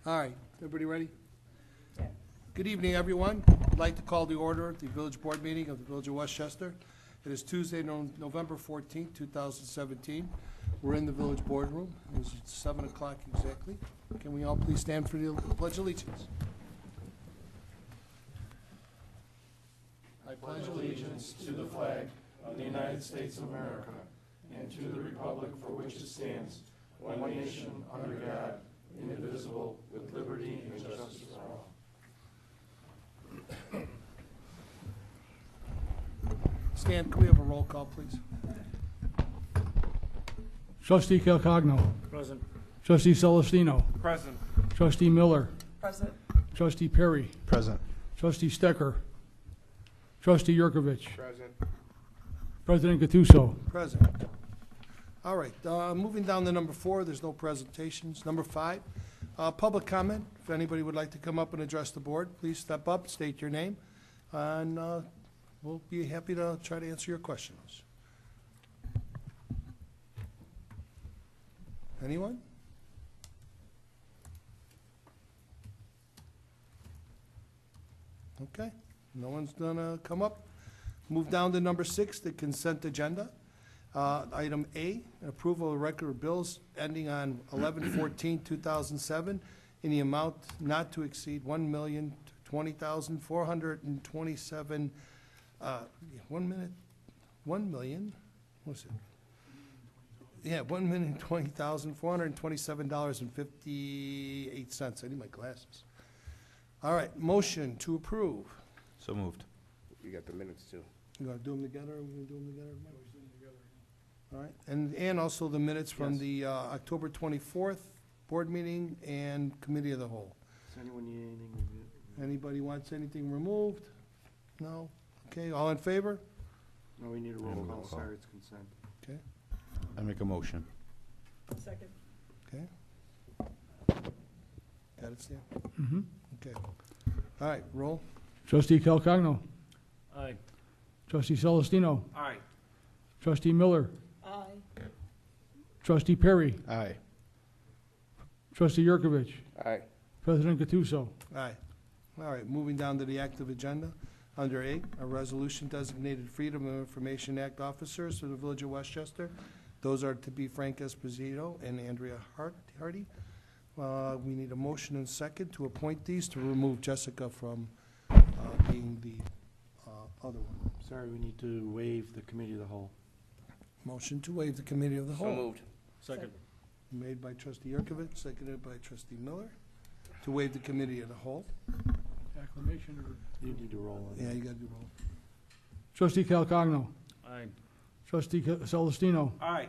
All right, everybody ready? Yeah. Good evening, everyone. I'd like to call the order the Village Board meeting of the Village of Westchester. It is Tuesday, November 14th, 2017. We're in the Village Boardroom. It's 7 o'clock exactly. Can we all please stand for the Pledge of Allegiance? I pledge allegiance to the flag of the United States of America and to the republic for which it stands, one nation, under God, indivisible, with liberty and justice for all. Stan, can we have a roll call, please? Trustee Calcagno. Present. Trustee Celestino. Present. Trustee Miller. Present. Trustee Perry. Present. Trustee Stecker. Trustee Yurkovich. Present. President Gattuso. Present. All right, moving down to number 4, there's no presentations. Number 5, public comment. If anybody would like to come up and address the board, please step up, state your name, and we'll be happy to try to answer your questions. Anyone? Okay, no one's gonna come up. Move down to number 6, the consent agenda. Item A, approval of record of bills ending on 11/14/2007 in the amount not to exceed $1,020,427. 1 million. What's it? Yeah, $1,020,427.58. I need my glasses. All right, motion to approve. So moved. You got the minutes too. You gonna do them together? Are we gonna do them together? Mike? All right, and also the minutes from Yes. the October 24th board meeting and committee of the whole. Does anyone need anything reviewed? Anybody wants anything removed? No? Okay, all in favor? No, we need a roll Roll call, call. sorry, it's consent. Okay, I make a motion. Second. okay. Got it, Stan? Mm-hmm. Okay. All right, roll. Trustee Calcagno. Aye. Trustee Celestino. Aye. Trustee Miller. Aye. Trustee Perry. Aye. Trustee Yurkovich. Aye. President Gattuso. Aye. All right, moving down to the active agenda. Under 8, a resolution designated Freedom of Information Act officers for the Village of Westchester. Those are to be Frank Esposito and Andrea Hardy. We need a motion and second to appoint these to remove Jessica from being the other one. Sorry, we need to waive the committee of the whole. Motion to waive the committee of the whole. moved. Second. Made by trustee Yurkovich, seconded by trustee Miller, to waive the committee of the whole. Acclamation or? You need to roll on. Yeah, you gotta do roll. Trustee Calcagno. Aye. Trustee Celestino. Aye.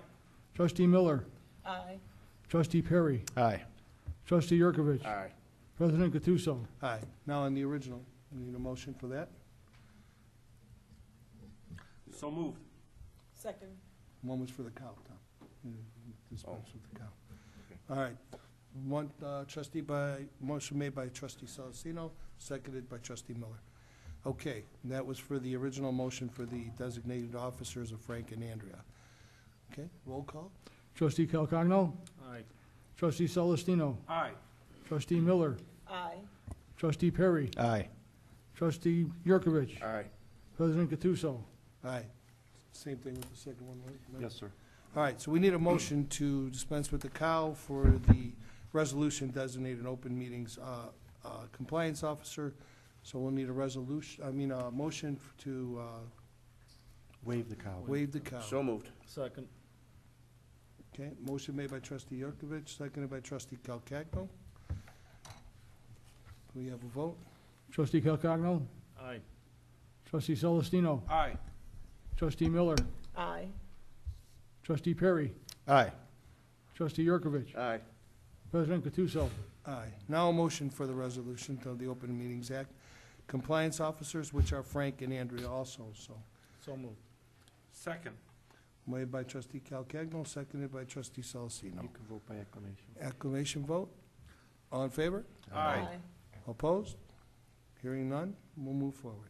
Trustee Miller. Aye. Trustee Perry. Aye. Trustee Yurkovich. Aye. President Gattuso. Aye. Now on the original, we need a motion for that. So moved. Second. One was for the cow, Tom. Dispense with the cow. All right. One motion made by trustee Celestino, seconded by trustee Miller. Okay, and that was for the original motion for the designated officers of Frank and Andrea. Okay, roll call. Trustee Calcagno. Aye. Trustee Celestino. Aye. Trustee Miller. Aye. Trustee Perry. Aye. Trustee Yurkovich. Aye. President Gattuso. Aye. Same thing with the second one, right? Yes, sir. All right, so we need a motion to dispense with the cow for the resolution designated open meetings compliance officer. So we'll need a motion to Waive the cow. waive the cow. So moved. Second. Okay, motion made by trustee Yurkovich, seconded by trustee Calcagno. Do we have a vote? Trustee Calcagno. Aye. Trustee Celestino. Aye. Trustee Miller. Aye. Trustee Perry. Aye. Trustee Yurkovich. Aye. President Gattuso. Aye. Now a motion for the resolution to the Open Meetings Act. Compliance officers, which are Frank and Andrea also, so. So moved. Second. Made by trustee Calcagno, seconded by trustee Celestino. You can vote by acclamation. Acclamation vote. All in favor? Aye. Opposed? Hearing none, we'll move forward.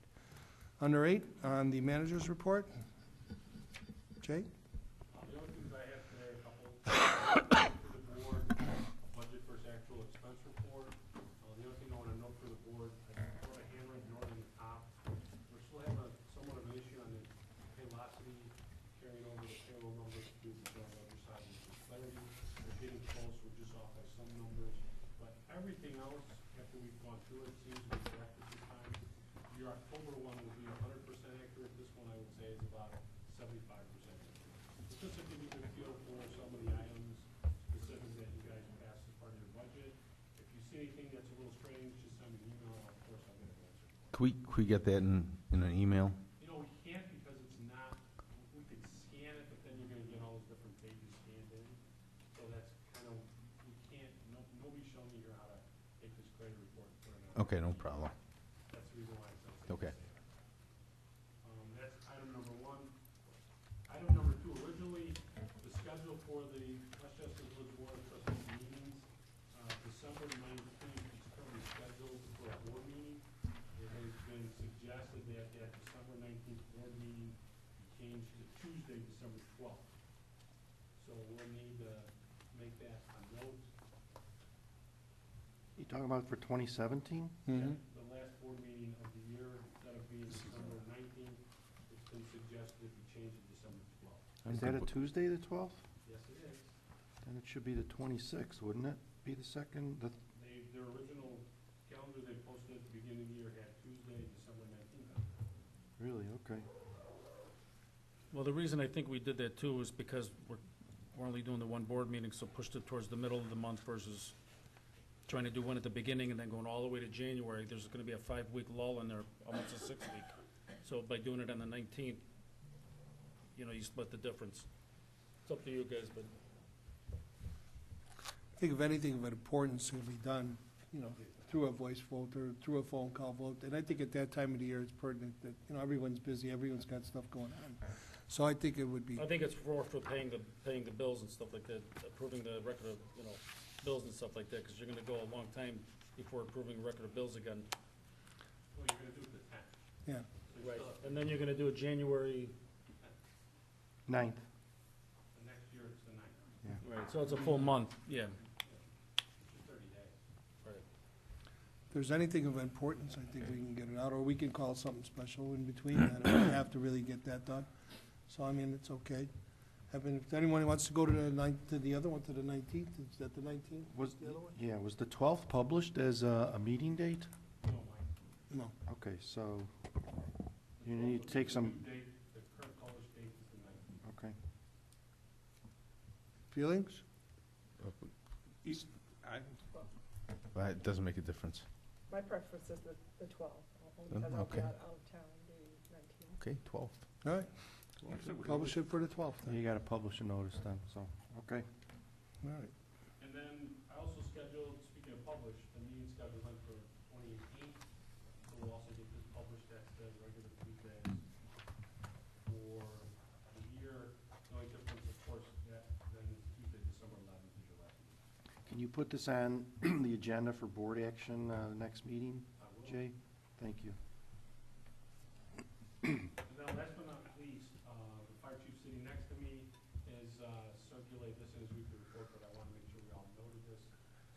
Under 8, on the manager's report. Jay? The only things I have today, a couple for the board, budget versus actual expense report, entirety. We're getting close, we're just off by some numbers, but everything else, after we've gone through it, seems to be correct at this time. Your October one will be 100% accurate, this one I would say is about 75% accurate. It's just to give you a good feel for some of the items specific that you guys passed as part of your budget. If you see anything that's a little strange, just send me an email, and of course I'll get an answer. Can we get that in an email? You know, we can't because it's not, we could scan it, but then you're gonna get all those different pages scanned in. So that's kind of, we can't, nobody's shown me here how to take this credit report and put it on. Okay, no problem. That's the reason why it's sensitive. Okay. That's item number one. Item number two, originally, the schedule for the Westchester Village Board of Trustees meetings, December 19th is currently scheduled for a board meeting. It has been suggested that that December 19th board meeting be changed to Tuesday, December 12th. So we'll need to make that a note. You talking about for 2017? Mhm. The last board meeting of the year, instead of being December 19th, it's been suggested to be changed to December 12th. Is that a Tuesday, the 12th? Yes, it is. Then it should be the 26th, wouldn't it? Be the second, Their original calendar they posted at the beginning of the year had Tuesday, December 19th on it. really, okay. Well, the reason I think we did that too is because we're only doing the one board meeting, so pushed it towards the middle of the month versus trying to do one at the beginning and then going all the way to January. There's gonna be a 5-week lull in there, almost a 6-week. So by doing it on the 19th, you know, you split the difference. It's up to you guys, but I think if anything of importance can be done, you know, through a voice vote or through a phone call vote. And I think at that time of the year, it's pertinent that, you know, everyone's busy, everyone's got stuff going on. So I think it would be, I think it's for paying the bills and stuff like that, approving the record of, you know, bills and stuff like that, because you're gonna go a long time before approving record of bills again. Well, you're gonna do it the 10th. yeah. So you Right. still have- And then you're gonna do a January, 9th. The next year it's the 9th, right, so it's a full month, yeah. which is 30 days. Right. If there's anything of importance, I think we can get it out, or we can call something special in between that, if we have to really get that done. So, I mean, it's okay. I mean, if anyone wants to go to the other one, to the 19th, is that the 19th? Was, The other one? yeah, was the 12th published as a meeting date? No, Mike. No. Okay, so The you need to 12th take is the some, due date. The current published date is the 19th. okay. Feelings? Well, it doesn't make a difference. My preference is the 12th, only Then, because I'll be okay. out of town the 19th. Okay, 12th. All right, publish it for the 12th then. You gotta publish a notice then, so, okay. All right. And then I also scheduled, speaking of published, the meeting scheduled then for 2018. So we'll also get this published, that's the regular Tuesdays for the year. The only difference, of course, that then is Tuesday, December 11th is your last meeting. Can you put this on the agenda for board action, next meeting, I will. Jay? Thank you. And then last but not least, the fire chief sitting next to me has circulated this in his weekly report, but I want to make sure we all noted this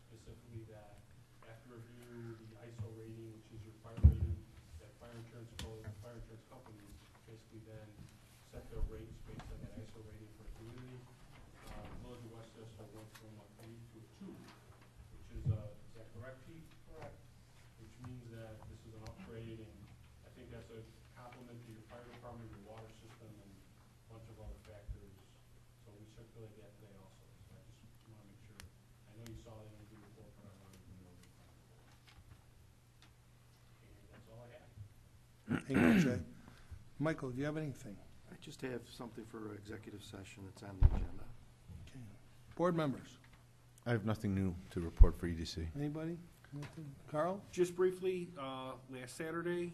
specifically, that after review, the ISO rating, which is your fire rating, that fire insurance companies basically then set their rates based on that ISO rating for the community. Village of Westchester went from a 3 to a 2, which is that correct, chief? Correct. Which means that this is an upgrade, and I think that's a compliment to your fire department, your water system, and a bunch of other factors. So we circulated that today also, so I just want to make sure, I know you saw that in the report, but I wanted to know. And that's all I have. Thank you, Jay. Michael, do you have anything? I just have something for executive session that's on the agenda. Okay. Board members, I have nothing new to report for EDC. anybody? Nothing? Carl? Just briefly, last Saturday,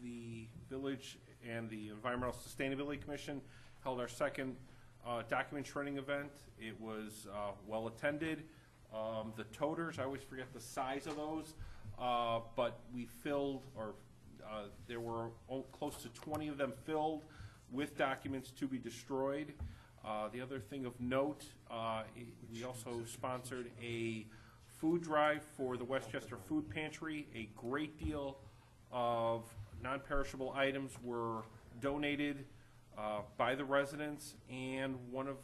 the village and the Environmental Sustainability Commission held our second document shredding event. It was well attended. The toters, I always forget the size of those, but we filled, or there were close to 20 of them filled with documents to be destroyed. The other thing of note, we also sponsored a food drive for the Westchester Food Pantry. A great deal of non-perishable items were donated by the residents, and one of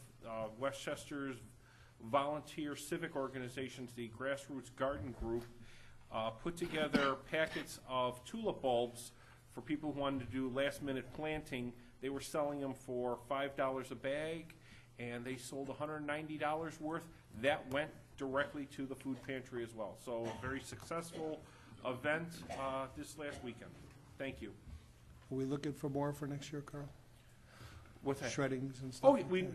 Westchester's volunteer civic organizations, the Grassroots Garden Group, put together packets of tulip bulbs for people who wanted to do last-minute planting. They were selling them for $5 a bag, and they sold $190 worth. That went directly to the food pantry as well. So a very successful event this last weekend. Thank you. Are we looking for more for next year, Carl? What's that? Shreddings and stuff? Oh, we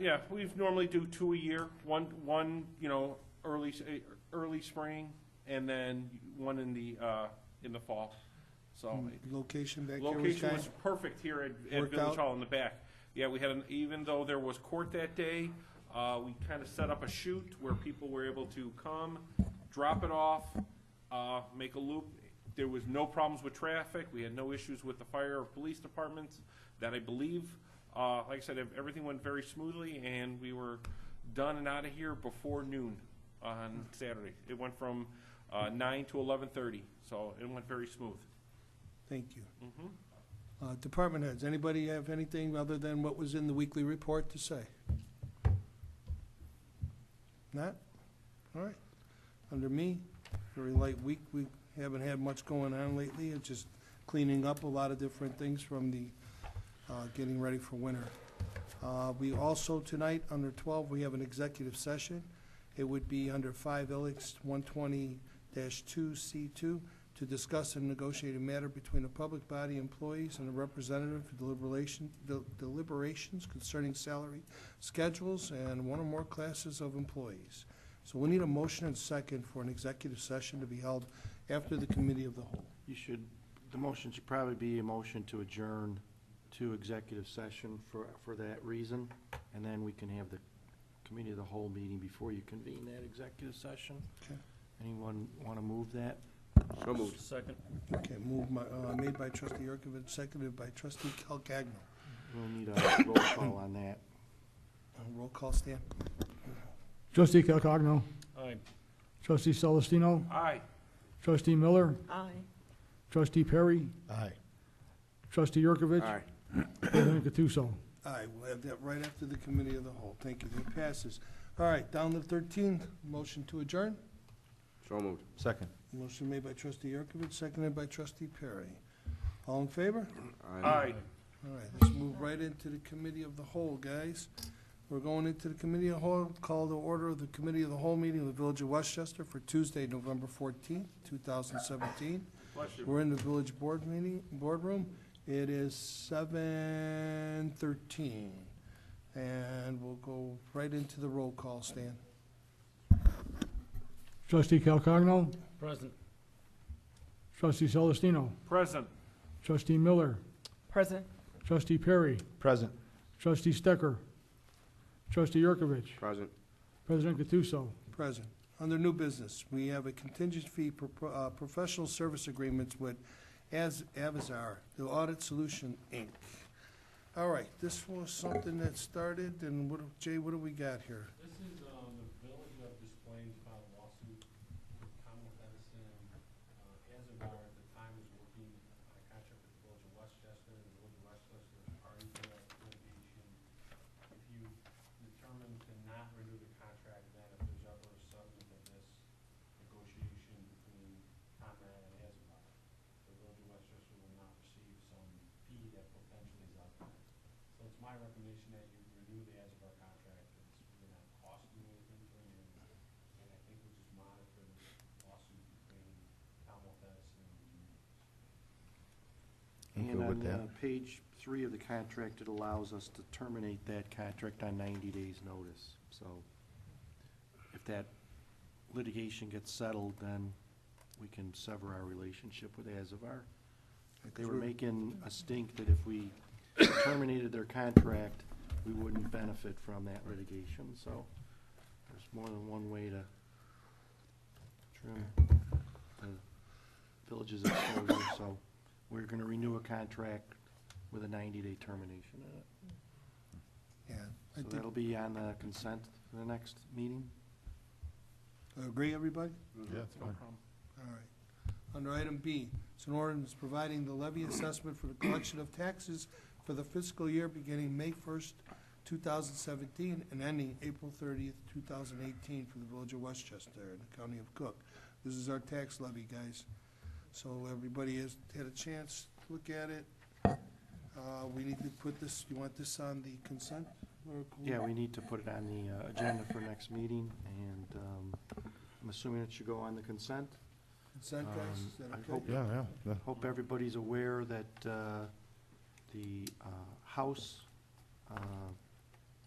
normally do 2 a year. One, early spring, and then one in the fall. So Location back here was location kind was perfect here at Worked Village out? Hall in the back. Yeah, we had even though there was court that day, we kind of set up a chute where people were able to come, drop it off, make a loop. There was no problems with traffic. We had no issues with the fire or police departments. That I believe, like I said, everything went very smoothly, and we were done and out of here before noon on Saturday. It went from 9 to 11:30, so it went very smooth. Thank you. Mm-hmm. Department heads, anybody have anything other than what was in the weekly report to say? Not? All right. Under me, very light week. We haven't had much going on lately. It's just cleaning up a lot of different things from the getting ready for winter. We also, tonight, under 12, we have an executive session. It would be under 5 Ilix 120-2C2 to discuss and negotiate a matter between a public body employees and a representative for deliberations concerning salary schedules and one or more classes of employees. So we need a motion and second for an executive session to be held after the committee of the whole. The motion should probably be a motion to adjourn to executive session for that reason, and then we can have the committee of the whole meeting before you convene that executive session. Okay. Anyone want to move that? So moved. Second. Okay, made by trustee Yurkovich, seconded by trustee Calcagno. We'll need a roll call on that. Roll call, Stan. Trustee Calcagno. Aye. Trustee Celestino. Aye. Trustee Miller. Aye. Trustee Perry. Aye. Trustee Yurkovich. Aye. President Gattuso. Aye, we'll have that right after the committee of the whole. Thank you, that passes. All right, down to 13, motion to adjourn. So moved. Second. Motion made by trustee Yurkovich, seconded by trustee Perry. All in favor? Aye. All right, let's move right into the committee of the whole, guys. We're going into the committee of the whole, call the order of the committee of the whole meeting of the Village of Westchester for Tuesday, November 14th, 2017. Bless you. We're in the village boardroom. It is 7:13. And we'll go right into the roll call, Stan. Trustee Calcagno. Present. Trustee Celestino. Present. Trustee Miller. Present. Trustee Perry. Present. Trustee Stecker. Trustee Yurkovich. Present. President Gattuso. Present. Under new business, we have a contingent fee professional service agreements with Avizar, the Audit Solution, Inc. All right, this was something that started, and Jay, what do we got here? This is, the Village of Des Plaines filed a lawsuit with Commonwealth Edison. Azavar at the time was working on a contract with the Village of Westchester. The Village of Westchester is party to that litigation. If you determine to not renew the contract, then if there's ever a settlement of this negotiation between Conrad and Azavar, the Village of Westchester will not receive some fee that potentially is out there. So it's my recommendation that you renew the Azavar contract. It's really not costing you anything to renew. And I think we'll just monitor this lawsuit between Commonwealth Edison and the communities. I'm And good on with that. page 3 of the contract, it allows us to terminate that contract on 90 days' notice. So if that litigation gets settled, then we can sever our relationship with Azavar. They were making a stink that if we terminated their contract, we wouldn't benefit from that litigation. So there's more than one way to trim the village's exposure. So we're going to renew a contract with a 90-day termination in it. Yeah, I So think, that'll be on the consent for the next meeting. agree, everybody? Yeah, it's fine. All right. Under item B, it's an ordinance providing the levy assessment for the collection of taxes for the fiscal year beginning May 1st, 2017, and ending April 30th, 2018 for the Village of Westchester and the County of Cook. This is our tax levy, guys. So everybody has had a chance to look at it. We need to put this, you want this on the consent? Or- Yeah, we need to put it on the agenda for next meeting, and I'm assuming it should go on the consent. Consent, guys, is that I okay? hope- Yeah. Hope everybody's aware that the House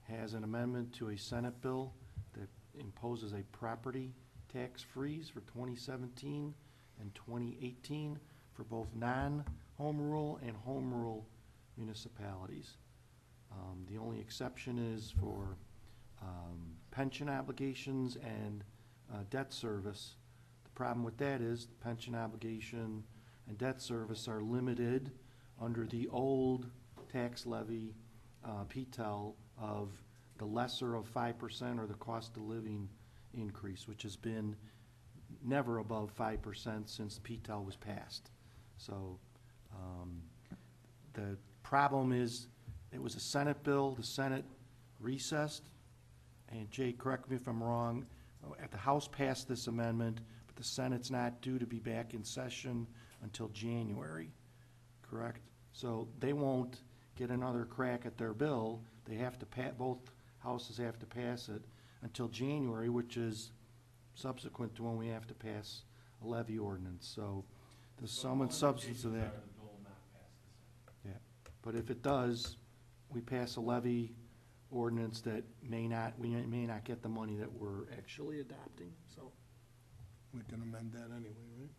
has an amendment to a Senate bill that imposes a property tax freeze for 2017 and 2018 for both non-home rule and home rule municipalities. The only exception is for pension obligations and debt service. The problem with that is the pension obligation and debt service are limited under the old tax levy, PTEL, of the lesser of 5% or the cost of living increase, which has been never above 5% since PTEL was passed. So the problem is, it was a Senate bill, the Senate recessed, and Jay, correct me if I'm wrong, the House passed this amendment, but the Senate's not due to be back in session until January, correct? So they won't get another crack at their bill. They have to both houses have to pass it until January, which is subsequent to when we have to pass a levy ordinance. So the sum and substance of that. Yeah, but if it does, we pass a levy ordinance that we may not get the money that we're actually adopting, so. We can amend that anyway, right?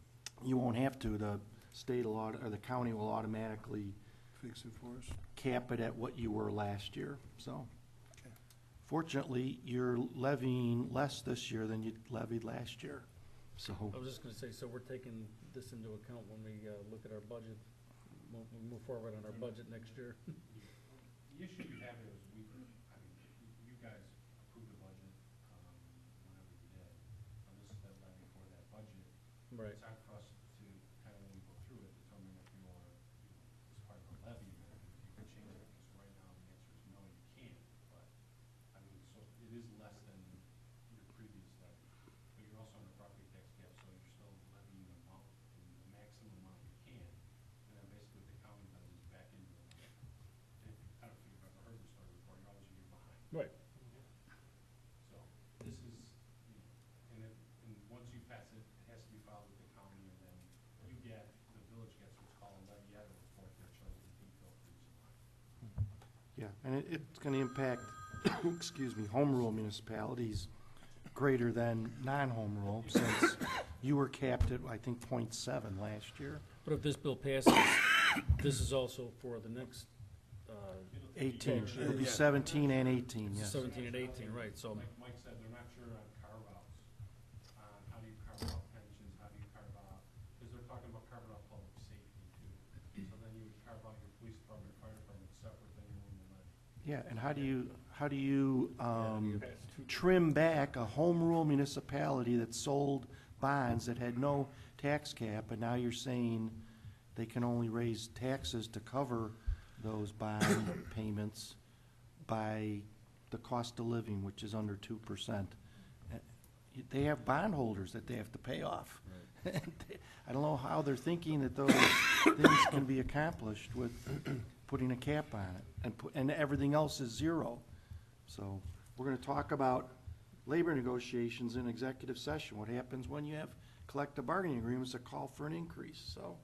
You won't have to, the state will, or the county will automatically Fix it for us. cap it at what you were last year, so. Okay. Fortunately, you're levying less this year than you levied last year, so. I was just gonna say, so we're taking this into account when we look at our budget, when we move forward on our budget next year. The issue you have is you guys approved the budget, whenever you did, and this is the levy for that budget. Right. It's hard for us to kind of, when we go through it, determine if you are, as part of a levy, or if you can change it, because right now the answer is no, you can't. But, so it is less than your previous levy, but you're also on the property tax cap, so you're still levying the amount, the maximum amount you can. And then basically what the county does is back into the money. And I don't know if you've ever heard the story before, you're always a year behind. Right. So this is, and once you pass it, it has to be filed with the county, and then the village gets what's called a levietta report that shows the detail for each line. Yeah, and it's gonna impact, excuse me, home rule municipalities greater than non-home rule, since you were capped at, I think, .7 last year. But if this bill passes, this is also for the next, 18, tax it'll be year. 17 and 18, yes. 17 and 18, right, so, Like Mike said, they're not sure on carve-outs, on how do you carve out pensions, how do you carve out, because they're talking about carving out public safety too. So then you would carve out your police department, fire department separate than your own levy. Yeah, and how do you trim back a home rule municipality that sold bonds that had no tax cap, and now you're saying they can only raise taxes to cover those bond payments by the cost of living, which is under 2%. They have bondholders that they have to pay off. I don't know how they're thinking that those things can be accomplished with putting a cap on it, and everything else is zero. So we're gonna talk about labor negotiations in executive session, what happens when you have collective bargaining agreements that call for an increase, so.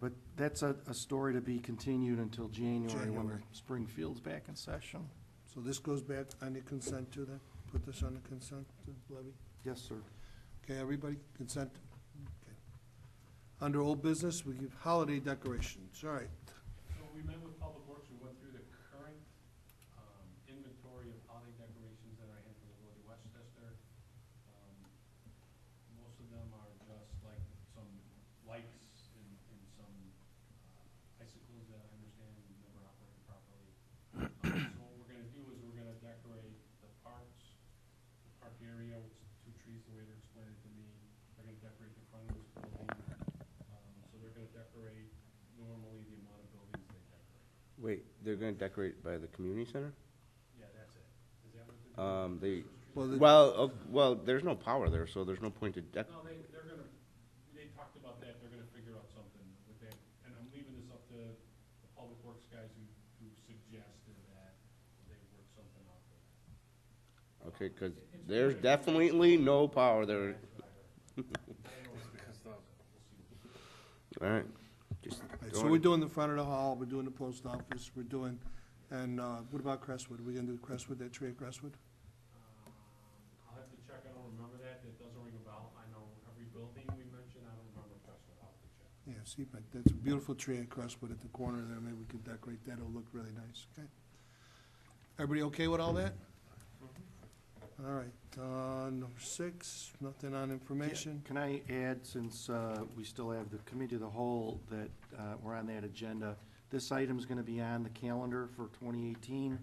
But that's a story to be continued until January, when January. Springfield's back in session. So this goes back on the consent too then? Put this on the consent levy? Yes, sir. Okay, everybody, consent? Okay. Under old business, we give holiday decorations, all right. So we met with Public Works, we went through the current inventory of holiday decorations that are in for the village of Westchester. Most of them are just like some lights and some icicles that I understand never operated properly. So what we're gonna do is we're gonna decorate the parks, the park area with 2 trees, the way they're explaining it to me. They're gonna decorate the front of this building. So they're gonna decorate normally the amount of buildings they decorate. Wait, they're gonna decorate by the community center? Yeah, that's it. Is that what they're doing? They, Well, well, there's no power there, so there's no point to No, they're gonna, they talked about that, they're gonna figure out something with that, and I'm leaving this up to the public works guys who suggested that they work something out for that. okay, cause there's definitely no power there. Alright, just. so we're doing the front of the hall, we're doing the post office, we're doing, and what about Crestwood? Are we gonna do Crestwood, that tree at Crestwood? I'll have to check, I don't remember that doesn't ring a bell. I know every building we mentioned, I don't remember Crestwood, I'll have to check. Yeah, see, but that's a beautiful tree at Crestwood at the corner there, maybe we could decorate that, it'll look really nice, okay? Everybody okay with all that? All right, number 6, nothing on information. Can I add, since we still have the committee of the whole, that we're on that agenda, this item's gonna be on the calendar for 2018,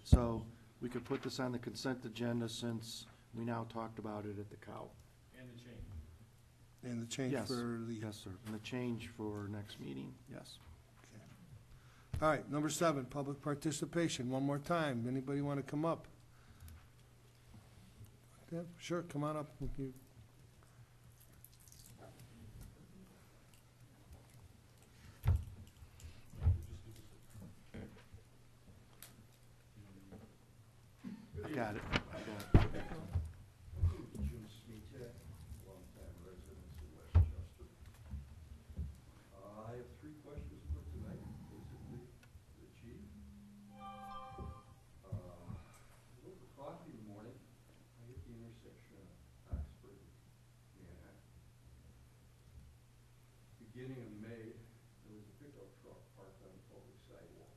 so we could put this on the consent agenda since we now talked about it at the cow. And the change. And the change Yes. for the, Yes, sir, and the change for next meeting, yes. all right, number 7, public participation, one more time, anybody want to come up? Yeah, sure, come on up. You- I got it. Jim Smeetak, longtime resident of Westchester. I have 3 questions for tonight, basically, for the chief. I go for coffee in the morning, I hit the intersection of Oxford and Manhattan. Beginning of May, there was a pickup truck parked on the public sidewalk.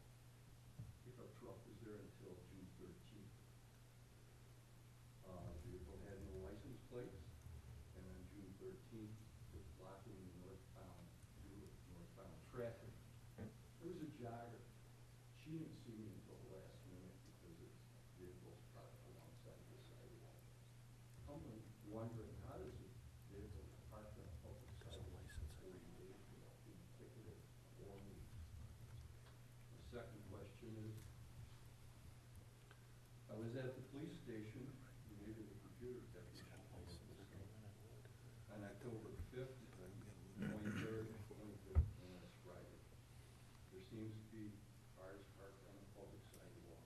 Pickup truck was there until June 13th. The vehicle had no license plates, and on June 13th, was blocking the northbound traffic. There was a jogger. She didn't see me until the last minute because his vehicle was parked alongside the sidewalk. I'm wondering, how does a vehicle parked on a public sidewalk for 40 days without being ticketed 4 weeks? The second question is, I was at the police station, maybe the computer kept me from this thing, on October 5th, 23rd, 25th, and last Friday. There seems to be cars parked on a public sidewalk.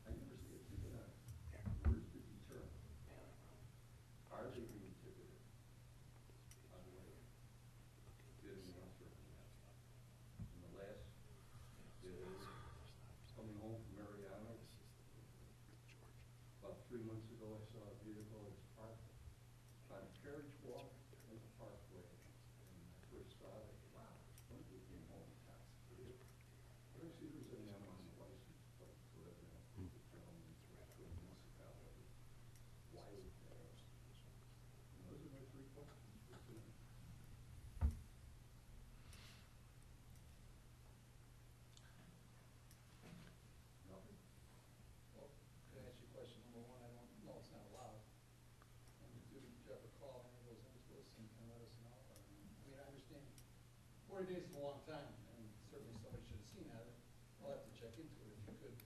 I never see a ticket on it. Where's the deterrent? Are they being ticketed? By the way, didn't answer on that. And the last is, coming home from Mariana, about 3 months ago, I saw a vehicle that was parked on a carriage walk in the parkway. And I first saw it, wow, somebody came home intoxicated. But I see there's an M on the license plate, so that meant the gentleman to a municipality. Why would that? And those are my 3 questions for tonight. Nothing? Well, to answer your question, number 1, I don't know, it's not allowed. Number 2, did you ever call any of those into us and let us know? I mean, I understand 40 days is a long time, and certainly somebody should have seen that. I'll have to check into it. If you could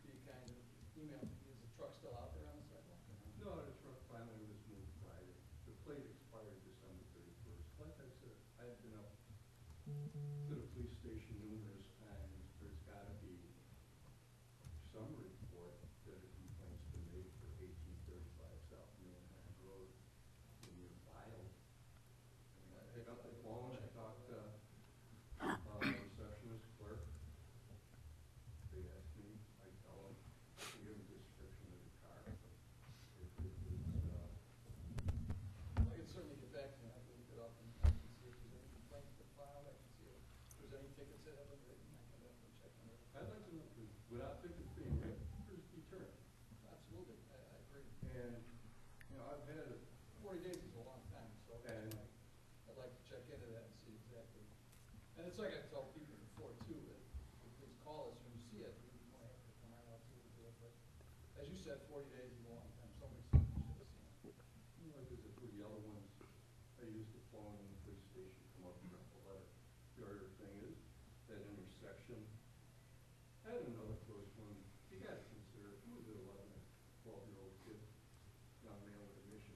be kind of email me, is the truck still out there on the sidewalk? Or no? No, the truck finally was moved Friday. The plate expired December 31st. Like I said, I've been up to the police station numerous times. There's gotta be some report that a complaint's been made for 1835 South Manhattan Road in your file. And I pick up the phone, I talk to receptionist clerk. They ask me, I tell them, I give them a description of the car. But if it was, I can certainly get back to you. I can look it up and I can see if there's any complaints to file. I can see if there's any tickets that have been written. I can definitely check on it. I'd like to know, because without tickets being written, there's deterrent. Absolutely, I agree. And, you know, I've had, 40 days is a long time, so And- I'd like to check into that and see exactly. And it's like I tell people before too, that please call us when you see it, we might have to come right out to do it, but as you said, 40 days is a long time, somebody should have seen it. you know, because for the other ones, I use the phone in the police station, come up and drop a letter. The other thing is, that intersection had another first one. You gotta consider, who was it, 11 or 12-year-old kid, young man with a mission?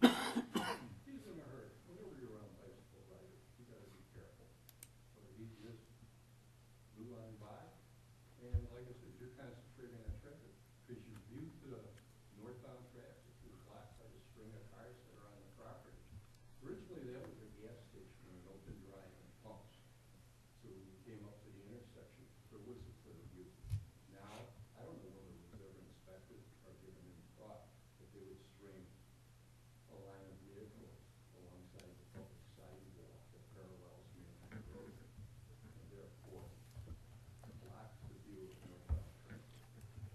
He's in a hurry. Whenever you're around bicycle riders, you gotta be careful. So he just blew on by, and like I said, you're concentrating on traffic, because your view to the northbound traffic is blocked by the string of cars that are on the property. Originally, that was a gas station and an open dry and pumps. So when you came up to the intersection, there was a clear view. Now, I don't know whether it was ever inspected or given any thought, that they would string a line of vehicles alongside the public sidewalk that parallels Manhattan Road, and therefore blocks the view of northbound traffic.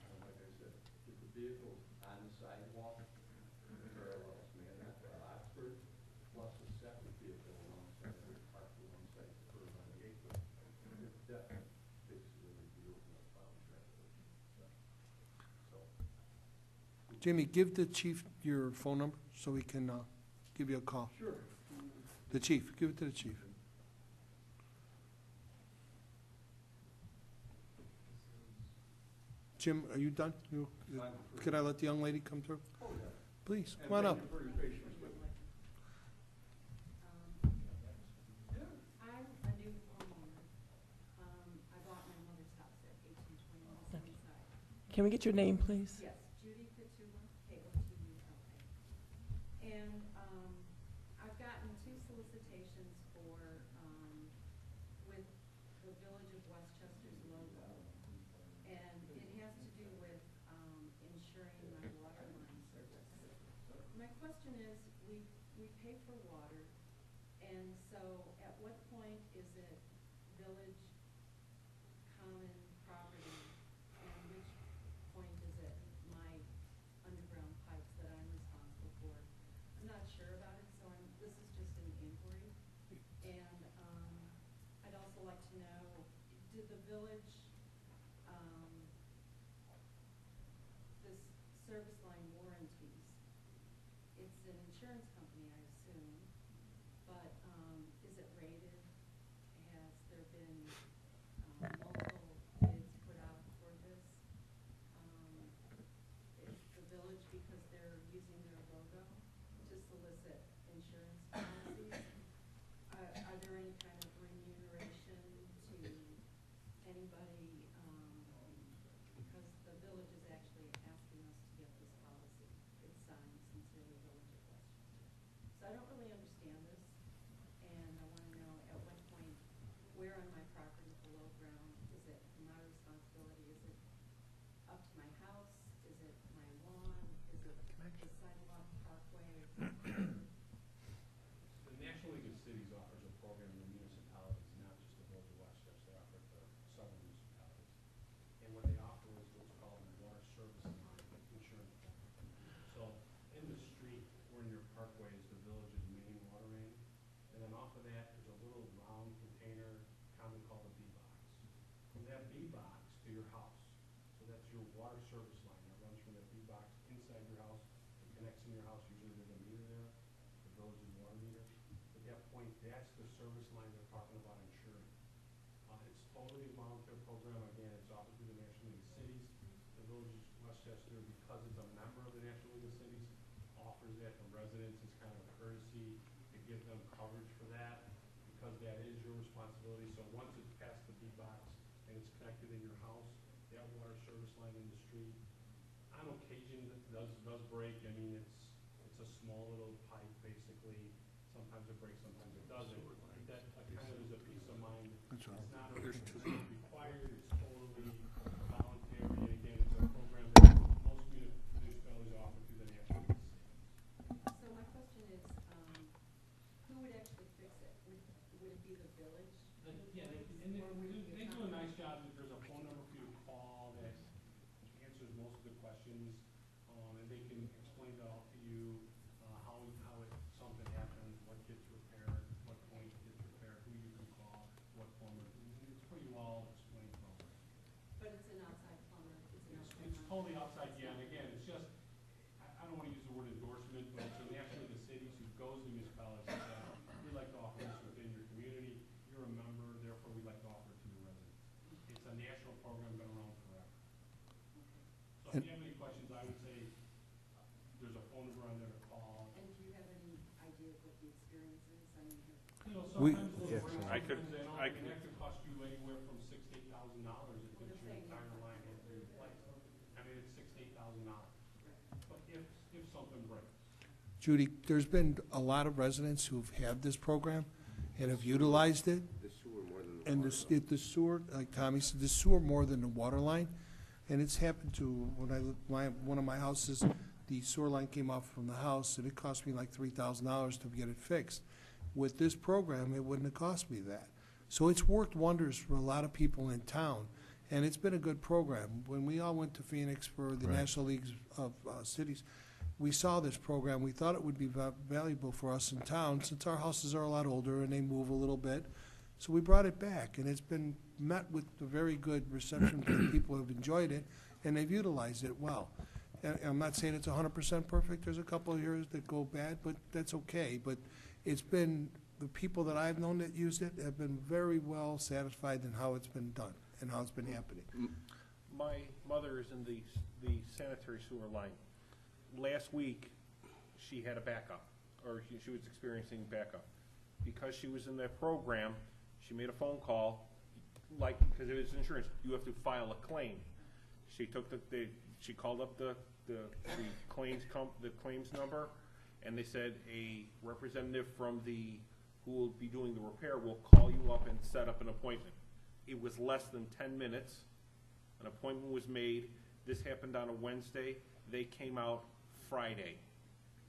And like I said, if the vehicle's on the sidewalk, it parallels Manhattan, Oxford, plus a separate vehicle alongside, parked alongside the curb on Gateway, it definitely takes away the view of northbound traffic. So, Jamie, give the chief your phone number so we can give you a call. sure. The chief, give it to the chief. Jim, are you done? Could I let the young lady come through? Oh, yeah. Please, And come on up. thank you for your patience with me. I'm a new homeowner. I bought my mother's house at 1821 Sunnyside. Can we get your name, please? Yes, Judy Katula, Katula. And I've gotten 2 solicitations for, with the Village of Westchester's logo. And it has to do with insuring my water line service. My question is, we pay for water, and so at what point is it village common property, and which point is it my underground pipes that I'm responsible for? I'm not sure about it, so this is just an inquiry. And I'd also like to know, did the village, this service line warranties, it's an insurance company, I assume, but is it rated? Has there been multiple bids put out for this? Is the village, because they're using their logo to solicit insurance policies, are there any kind of remuneration to anybody? Because the village is actually asking us to get this policy. It's signed Sincerely Village of Westchester. So I don't really understand this, and I want to know at what point, where on my property below ground, is it my responsibility? Is it up to my house? Is it my lawn? Is it the sidewalk, parkway? The National League of Cities offers a program to municipalities, not just the Village of Westchester, they offer it to several municipalities. And what they offer is what's called a water service line insurance program. So in the street or in your parkway is the village's main water main. And then off of that, there's a little round container, commonly called a B-box. From that B-box to your house, so that's your water service line that runs from that B-box inside your house. It connects in your house, usually there's a meter there, the village's water meter. At that point, that's the service line they're talking about insuring. It's totally a volunteer program. Again, it's offered through the National League of Cities. The Village of Westchester, because it's a member of the National League of Cities, offers that to residents as kind of a courtesy to give them coverage for that, because that is your responsibility. So once it's past the B-box and it's connected in your house, that water service line in the street, on occasion, it does break. I mean, it's a small little pipe, basically. Sometimes it breaks, sometimes it doesn't. That kind of is a peace of mind. That's all. It's not required, it's totally voluntary. And again, it's a program that most municipalities offer through the National League of Cities. So my question is, who would actually fix it? Would it be the village? Yeah, they do a nice job. There's a phone number for you to call that answers most of the questions, and they can explain to you how something happens, what gets repaired, what point gets repaired, who you can call, what plumber. It's pretty well explained program. But it's an outside plumber, it's an outside. It's totally outside, yeah, and again, it's just, I don't want to use the word endorsement, but it's the National League of Cities who goes to municipalities and says, we'd like to offer this within your community, you're a member, therefore we'd like to offer it to the residents. It's a We- I could, I And could, that could cost you anywhere from $6,000 to $8,000 if your entire line has to be replaced. I mean, it's $6,000 to $8,000. But if something breaks. Judy, there's been a lot of residents who've had this program and have utilized it. The sewer more than the And water. the sewer, like Tommy said, the sewer more than the water line. And it's happened to, one of my houses, the sewer line came off from the house, and it cost me like $3,000 to get it fixed. With this program, it wouldn't have cost me that. So it's worked wonders for a lot of people in town, and it's been a good program. When we all went to Phoenix for the Right. National Leagues of Cities, we saw this program. We thought it would be valuable for us in town, since our houses are a lot older and they move a little bit. So we brought it back, and it's been met with a very good reception. People have enjoyed it, and they've utilized it well. And I'm not saying it's 100% perfect. There's a couple of years that go bad, but that's okay. But it's been, the people that I've known that used it have been very well satisfied in how it's been done and how it's been happening. my mother is in the sanitary sewer line. Last week, she had a backup, or she was experiencing backup. Because she was in that program, she made a phone call, like, because it was insurance, you have to file a claim. She took she called up the claims number, and they said a representative from who will be doing the repair will call you up and set up an appointment. It was less than 10 minutes. An appointment was made. This happened on a Wednesday. They came out Friday.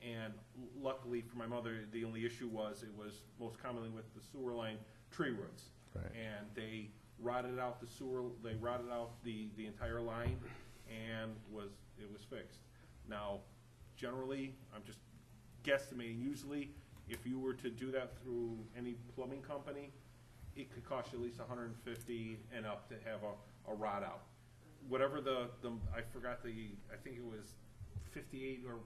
And luckily for my mother, the only issue was, it was most commonly with the sewer line, tree roots. Right. And they rotted out the sewer, they rotted out the entire line, and it was fixed. Now, generally, I'm just guesstimating, usually, if you were to do that through any plumbing company, it could cost you at least $150 and up to have a rot out. Whatever I forgot I think it was 58 or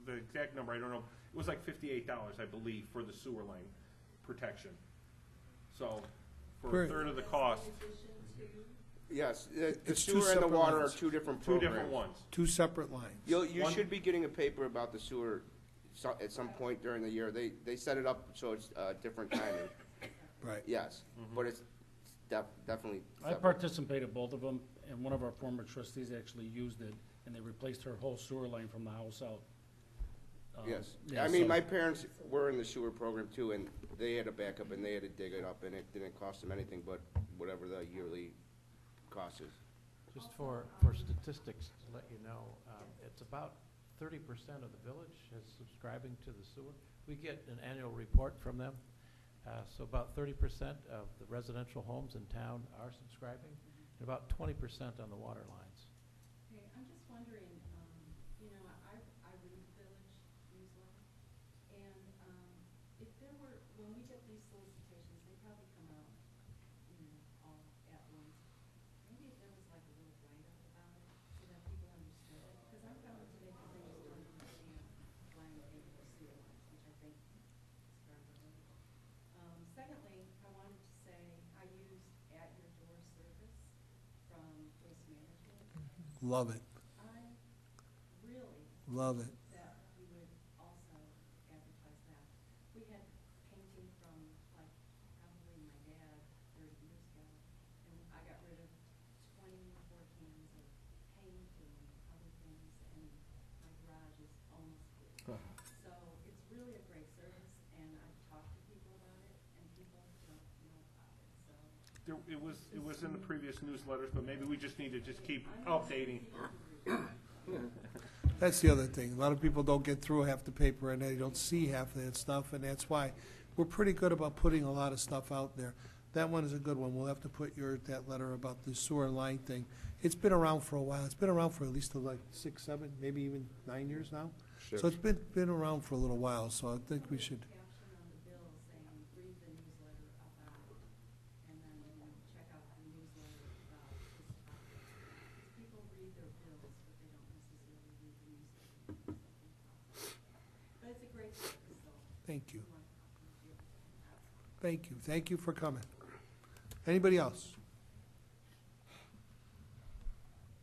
the exact number, I don't know. It was like $58, I believe, for the sewer line protection. So, for Very- a third of the cost, Yes, the It's two sewer and the separate water are lines. two different two programs. different ones. Two separate lines. You One- should be getting a paper about the sewer at some point during the year. They set it up so it's different timing, Right. yes, but it's definitely I separate. participated both of them, and one of our former trustees actually used it, and they replaced her whole sewer line from the house out. Yes, Yeah, I mean, so- my parents were in the sewer program too, and they had a backup, and they had to dig it up, and it didn't cost them anything but whatever the yearly cost is. Just for statistics, to let you know, it's about 30% of the village is subscribing to the sewer. We get an annual report from them, so about 30% of the residential homes in town are subscribing, and about 20% on the water lines. Okay, I'm just wondering, I read the village newsletter, and if there were, when we get these solicitations, they probably come out, all at once. Maybe if there was like a little write-up about it, so that people understood it, because I'm coming today because they just don't understand why I'm paying for sewer lines, which I think is very relatable. Secondly, I wanted to say, I used at-your-door service from Waste Management. Love it. I really Love it. that we would also advertise that. We had painting from, like, probably my dad 30 years ago, and I got rid of 24 cans of paint and other things, and my garage is almost clear. So it's really a great service, and I've talked to people about it, and people don't know about it, so. It was in the previous newsletters, but maybe we just need to just keep updating. That's the other thing. A lot of people don't get through half the paper, and they don't see half of that stuff, and that's why we're pretty good about putting a lot of stuff out there. That one is a good one. We'll have to put that letter about the sewer line thing. It's been around for a while. It's been around for at least like 6, 7, maybe even 9 years now. So it's been around for a little while, so I think we should. Caption on the bill saying, read the newsletter about it, and then, check out the newsletter about this topic. Because people read their bills, but they don't necessarily read the newsletter. But it's a great service, though. Thank you. We want to do it. Thank you. Thank you for coming. Anybody else?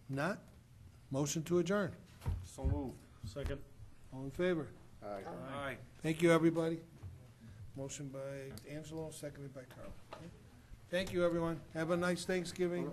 Not? Motion to adjourn. So moved. Second. All in favor? All right. Aye. Thank you, everybody. Motion by Angelo, seconded by Carl. Okay. Thank you, everyone. Have a nice Thanksgiving.